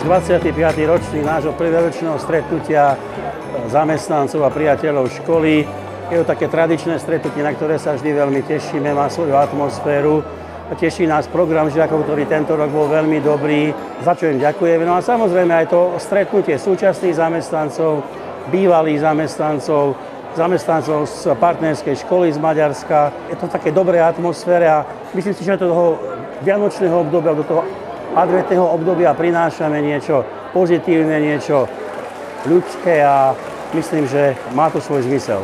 25. ročník nášho prvoročného stretnutia zamestnancov a priateľov školy. Je to také tradičné stretnutie, na ktoré sa vždy veľmi tešíme, má svoju atmosféru. Teší nás program žiakov, ktorý tento rok bol veľmi dobrý, za čo im ďakujeme. No a samozrejme aj to stretnutie súčasných zamestnancov, bývalých zamestnancov z partnerskej školy z Maďarska. Je to také dobré atmosfére a myslím si, že do toho vianočného obdobia, do toho adventného obdobia prinášame niečo pozitívne, niečo ľudské a myslím, že má to svoj zmysel.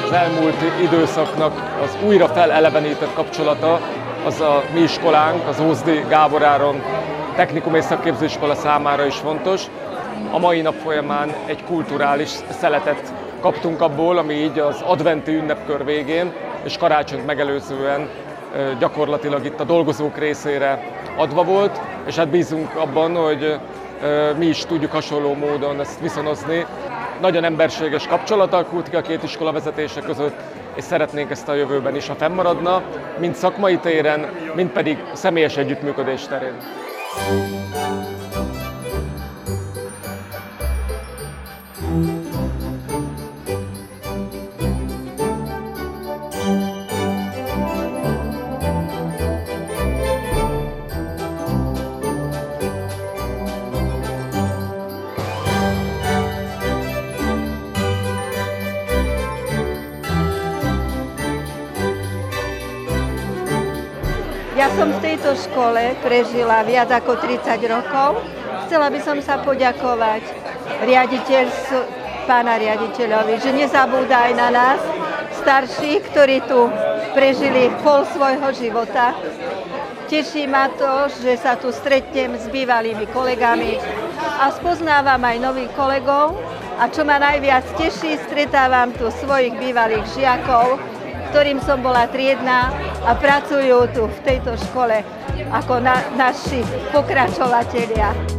Az elmúlt időszaknak az újra felelevenített kapcsolata az a mi iskolánk, az Ózdi Gábor Áron Technikum és Szakképzőiskola számára is fontos. A mai nap folyamán egy kulturális szeletet kaptunk abból, ami így az adventi ünnepkör végén és karácsonyt megelőzően gyakorlatilag itt a dolgozók részére adva volt, és hát bízunk abban, hogy mi is tudjuk hasonló módon ezt viszonozni. Nagyon emberséges kapcsolat alakult ki a két iskola vezetése között, és szeretnénk ezt a jövőben is, ha fennmaradna, mind szakmai téren, mind pedig személyes együttműködés terén. Ja som v tejto škole prežila viac ako 30 rokov. Chcela by som sa poďakovať pána riaditeľovi, že nezabúda aj na nás, starších, ktorí tu prežili pol svojho života. Teší ma to, že sa tu stretnem s bývalými kolegami a spoznávam aj nových kolegov. A čo ma najviac teší, stretávam tu svojich bývalých žiakov, ktorým som bola triedna a pracujú tu v tejto škole ako naši pokračovatelia.